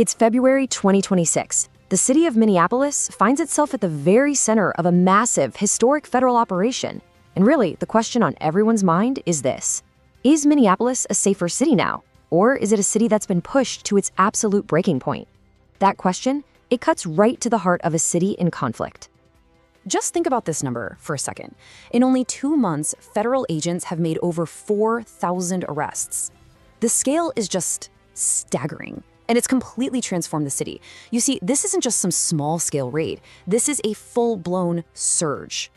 It's February 2026. The city of Minneapolis finds itself at the very center of a massive, historic federal operation. And really, the question on everyone's mind is this: is Minneapolis a safer city now? Or is it a city that's been pushed to its absolute breaking point? That question, it cuts right to the heart of a city in conflict. Just think about this number for a second. In only 2 months, federal agents have made over 4,000 arrests. The scale is just staggering, and it's completely transformed the city. You see, this isn't just some small-scale raid. This is a full-blown surge.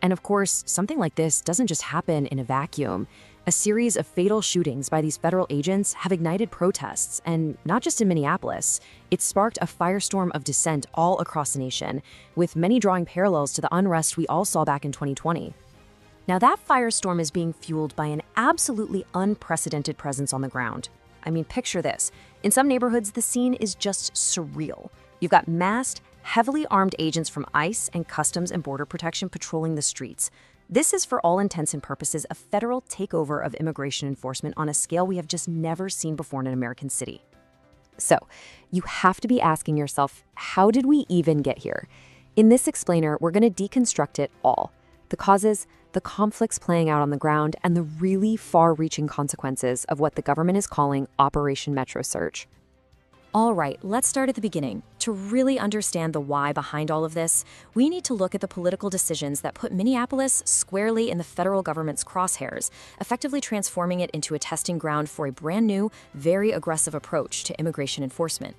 And of course, something like this doesn't just happen in a vacuum. A series of fatal shootings by these federal agents have ignited protests, and not just in Minneapolis. It sparked a firestorm of dissent all across the nation, with many drawing parallels to the unrest we all saw back in 2020. Now that firestorm is being fueled by an absolutely unprecedented presence on the ground. I mean, picture this. In some neighborhoods, the scene is just surreal. You've got masked, heavily armed agents from ICE and Customs and Border Protection patrolling the streets. This is, for all intents and purposes, a federal takeover of immigration enforcement on a scale we have just never seen before in an American city. So, you have to be asking yourself, how did we even get here? In this explainer, we're going to deconstruct it all. The causes, the conflicts playing out on the ground, and the really far-reaching consequences of what the government is calling Operation Metro Surge. All right, let's start at the beginning. To really understand the why behind all of this, we need to look at the political decisions that put Minneapolis squarely in the federal government's crosshairs, effectively transforming it into a testing ground for a brand new, very aggressive approach to immigration enforcement.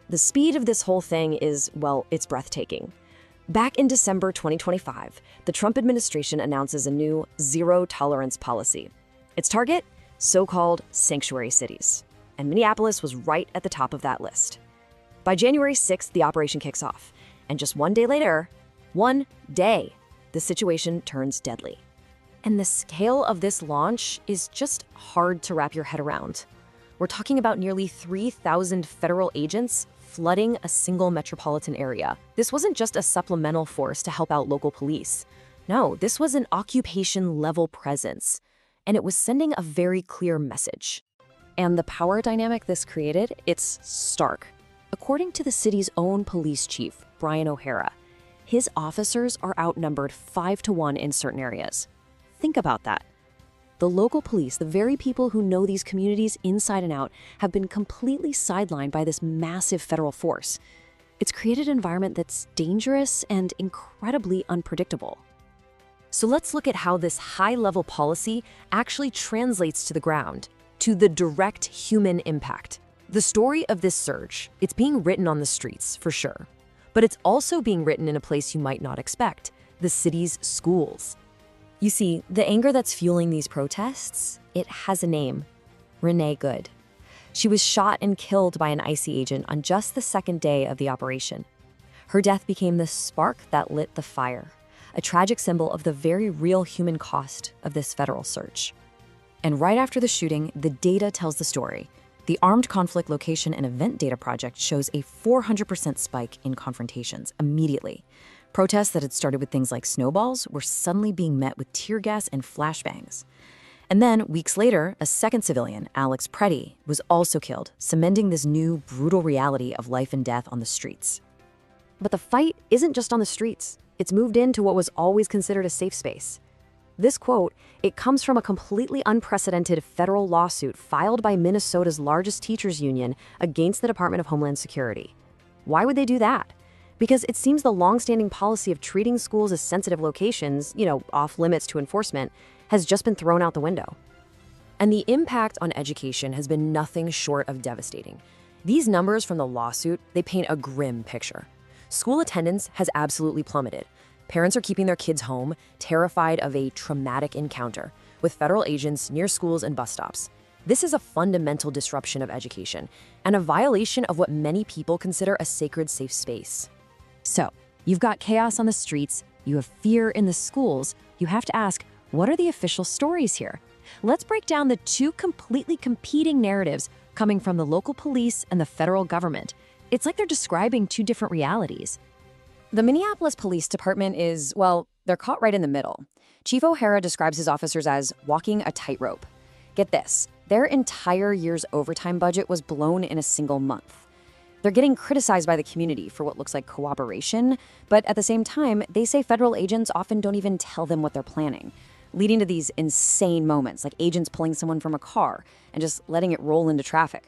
The speed of this whole thing is, well, it's breathtaking. Back in December 2025, the Trump administration announces a new zero-tolerance policy. Its target? So-called sanctuary cities. And Minneapolis was right at the top of that list. By January 6th, the operation kicks off. And just one day later, the situation turns deadly. And the scale of this launch is just hard to wrap your head around. We're talking about nearly 3,000 federal agents flooding a single metropolitan area. This wasn't just a supplemental force to help out local police. No, this was an occupation-level presence. And it was sending a very clear message. And the power dynamic this created, it's stark. According to the city's own police chief, Brian O'Hara, his officers are outnumbered 5-to-1 in certain areas. Think about that. The local police, the very people who know these communities inside and out, have been completely sidelined by this massive federal force. It's created an environment that's dangerous and incredibly unpredictable. So let's look at how this high-level policy actually translates to the ground, to the direct human impact. The story of this surge, it's being written on the streets, for sure. But it's also being written in a place you might not expect, the city's schools. You see, the anger that's fueling these protests, it has a name: Renee Good. She was shot and killed by an ICE agent on just the second day of the operation. Her death became the spark that lit the fire, a tragic symbol of the very real human cost of this federal surge. And right after the shooting, the data tells the story. The Armed Conflict Location and Event Data Project shows a 400% spike in confrontations immediately. Protests that had started with things like snowballs were suddenly being met with tear gas and flashbangs. And then, weeks later, a second civilian, Alex Preddy, was also killed, cementing this new, brutal reality of life and death on the streets. But the fight isn't just on the streets. It's moved into what was always considered a safe space. This quote, it comes from a completely unprecedented federal lawsuit filed by Minnesota's largest teachers union against the Department of Homeland Security. Why would they do that? Because it seems the longstanding policy of treating schools as sensitive locations, off limits to enforcement, has just been thrown out the window. And the impact on education has been nothing short of devastating. These numbers from the lawsuit, they paint a grim picture. School attendance has absolutely plummeted. Parents are keeping their kids home, terrified of a traumatic encounter with federal agents near schools and bus stops. This is a fundamental disruption of education and a violation of what many people consider a sacred safe space. So, you've got chaos on the streets, you have fear in the schools. You have to ask, what are the official stories here? Let's break down the two completely competing narratives coming from the local police and the federal government. It's like they're describing two different realities. The Minneapolis Police Department is, well, they're caught right in the middle. Chief O'Hara describes his officers as walking a tightrope. Get this, their entire year's overtime budget was blown in a single month. They're getting criticized by the community for what looks like cooperation, but at the same time, they say federal agents often don't even tell them what they're planning, leading to these insane moments, like agents pulling someone from a car and just letting it roll into traffic.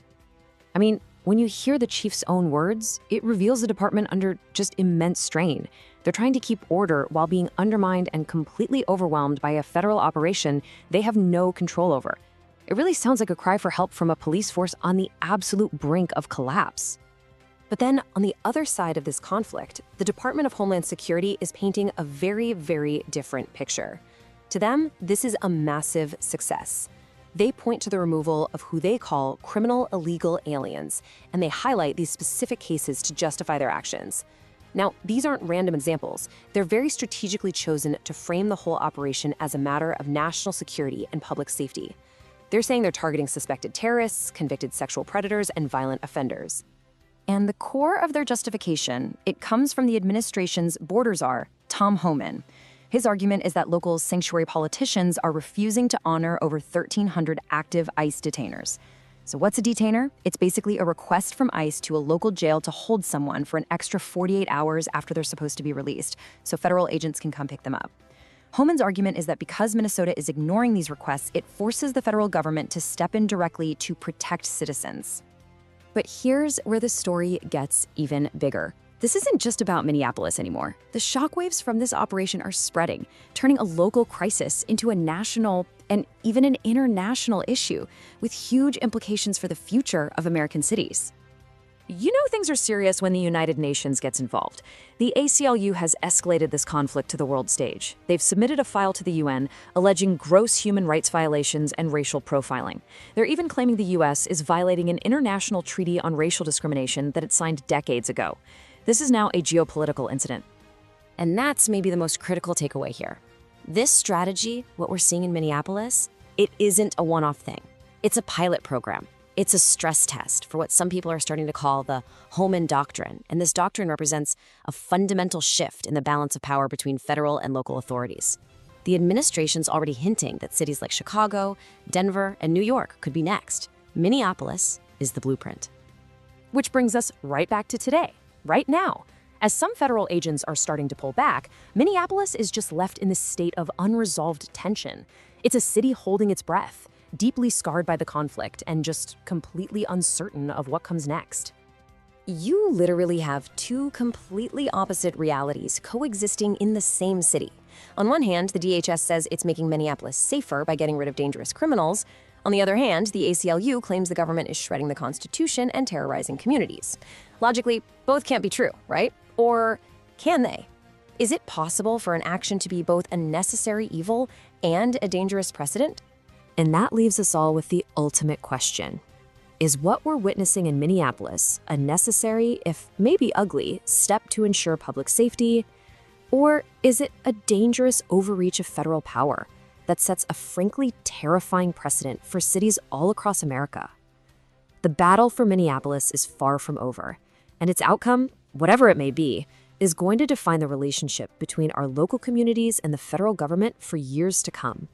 I mean, when you hear the chief's own words, it reveals the department under just immense strain. They're trying to keep order while being undermined and completely overwhelmed by a federal operation they have no control over. It really sounds like a cry for help from a police force on the absolute brink of collapse. But then, on the other side of this conflict, the Department of Homeland Security is painting a very, very different picture. To them, this is a massive success. They point to the removal of who they call criminal illegal aliens, and they highlight these specific cases to justify their actions. Now, these aren't random examples. They're very strategically chosen to frame the whole operation as a matter of national security and public safety. They're saying they're targeting suspected terrorists, convicted sexual predators, and violent offenders. And the core of their justification, it comes from the administration's border czar, Tom Homan. His argument is that local sanctuary politicians are refusing to honor over 1,300 active ICE detainers. So what's a detainer? It's basically a request from ICE to a local jail to hold someone for an extra 48 hours after they're supposed to be released, so federal agents can come pick them up. Homan's argument is that because Minnesota is ignoring these requests, it forces the federal government to step in directly to protect citizens. But here's where the story gets even bigger. This isn't just about Minneapolis anymore. The shockwaves from this operation are spreading, turning a local crisis into a national and even an international issue, with huge implications for the future of American cities. You know things are serious when the United Nations gets involved. The ACLU has escalated this conflict to the world stage. They've submitted a file to the UN alleging gross human rights violations and racial profiling. They're even claiming the US is violating an international treaty on racial discrimination that it signed decades ago. This is now a geopolitical incident. And that's maybe the most critical takeaway here. This strategy, what we're seeing in Minneapolis, it isn't a one-off thing. It's a pilot program. It's a stress test for what some people are starting to call the Homan Doctrine, and this doctrine represents a fundamental shift in the balance of power between federal and local authorities. The administration's already hinting that cities like Chicago, Denver, and New York could be next. Minneapolis is the blueprint. Which brings us right back to today, right now. As some federal agents are starting to pull back, Minneapolis is just left in this state of unresolved tension. It's a city holding its breath, deeply scarred by the conflict and just completely uncertain of what comes next. You literally have two completely opposite realities coexisting in the same city. On one hand, the DHS says it's making Minneapolis safer by getting rid of dangerous criminals. On the other hand, the ACLU claims the government is shredding the Constitution and terrorizing communities. Logically, both can't be true, right? Or can they? Is it possible for an action to be both a necessary evil and a dangerous precedent? And that leaves us all with the ultimate question. Is what we're witnessing in Minneapolis a necessary, if maybe ugly, step to ensure public safety? Or is it a dangerous overreach of federal power that sets a frankly terrifying precedent for cities all across America? The battle for Minneapolis is far from over, and its outcome, whatever it may be, is going to define the relationship between our local communities and the federal government for years to come.